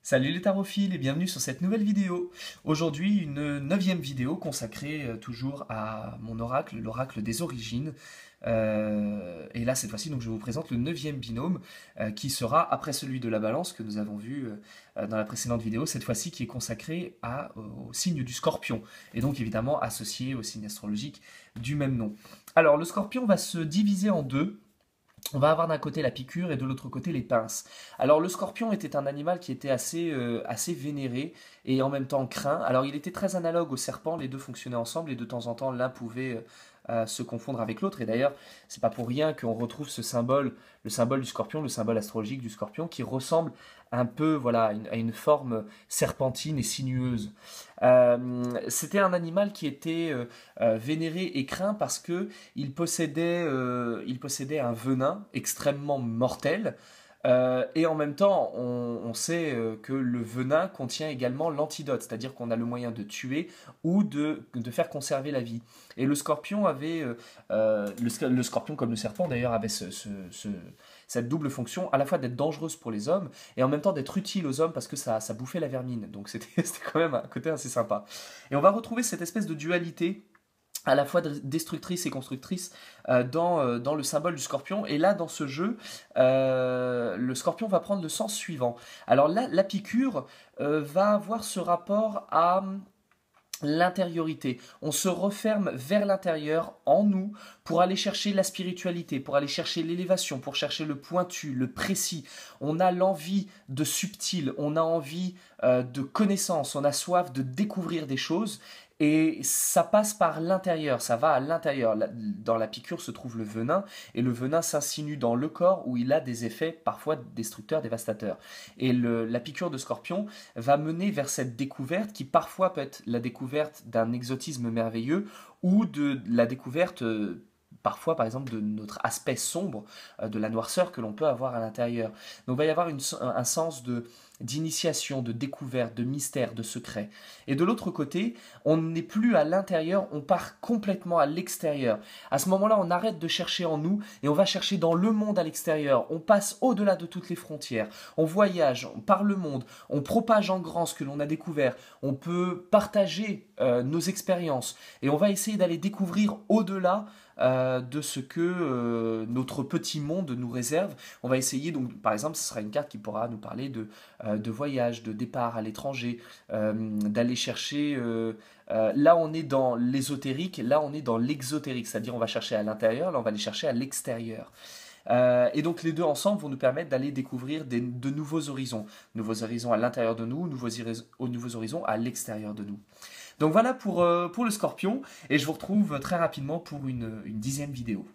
Salut les tarophiles et bienvenue sur cette nouvelle vidéo. Aujourd'hui, une neuvième vidéo consacrée toujours à mon oracle, l'oracle des origines. Et là, cette fois-ci, donc, je vous présente le neuvième binôme qui sera, après celui de la balance que nous avons vu dans la précédente vidéo, cette fois-ci qui est consacré au signe du scorpion, et donc évidemment associé au signe astrologique du même nom. Alors, le scorpion va se diviser en deux. On va avoir d'un côté la piqûre et de l'autre côté les pinces. Alors le scorpion était un animal qui était assez vénéré et en même temps craint. Alors il était très analogue au serpent, les deux fonctionnaient ensemble et de temps en temps l'un pouvait se confondre avec l'autre. Et d'ailleurs, c'est pas pour rien qu'on retrouve ce symbole, le symbole du scorpion, le symbole astrologique du scorpion, qui ressemble un peu voilà, à une forme serpentine et sinueuse. C'était un animal qui était vénéré et craint parce que il possédait un venin extrêmement mortel. Et en même temps, on sait que le venin contient également l'antidote, c'est-à-dire qu'on a le moyen de tuer ou de faire conserver la vie. Et le scorpion avait, le scorpion comme le serpent d'ailleurs, avait cette double fonction, à la fois d'être dangereuse pour les hommes et en même temps d'être utile aux hommes parce que ça bouffait la vermine. Donc c'était quand même un côté assez sympa. Et on va retrouver cette espèce de dualité à la fois destructrice et constructrice dans le symbole du scorpion. Et là, dans ce jeu, le scorpion va prendre le sens suivant. Alors là, la piqûre va avoir ce rapport à l'intériorité. On se referme vers l'intérieur, en nous, pour aller chercher la spiritualité, pour aller chercher l'élévation, pour chercher le pointu, le précis. On a l'envie de subtil, on a envie de connaissance, on a soif de découvrir des choses. Et ça passe par l'intérieur, ça va à l'intérieur. Dans la piqûre se trouve le venin, et le venin s'insinue dans le corps où il a des effets parfois destructeurs, dévastateurs. Et la piqûre de scorpion va mener vers cette découverte qui parfois peut être la découverte d'un exotisme merveilleux ou de la découverte parfois par exemple de notre aspect sombre, de la noirceur que l'on peut avoir à l'intérieur. Donc il va y avoir un sens d'initiation, de découverte, de mystère, de secret. Et de l'autre côté, on n'est plus à l'intérieur, on part complètement à l'extérieur. À ce moment-là, on arrête de chercher en nous et on va chercher dans le monde à l'extérieur. On passe au-delà de toutes les frontières. On voyage par le monde, on propage en grand ce que l'on a découvert. On peut partager nos expériences et on va essayer d'aller découvrir au-delà de ce que notre petit monde nous réserve. On va essayer, donc par exemple, ce sera une carte qui pourra nous parler de voyage, de départ à l'étranger, d'aller chercher... là, on est dans l'ésotérique, là, on est dans l'exotérique, c'est-à-dire on va chercher à l'intérieur, là, on va aller chercher à l'extérieur. Et donc les deux ensemble vont nous permettre d'aller découvrir de nouveaux horizons à l'intérieur de nous, nouveaux horizons à l'extérieur de nous. Donc voilà pour le scorpion, et je vous retrouve très rapidement pour une 10e vidéo.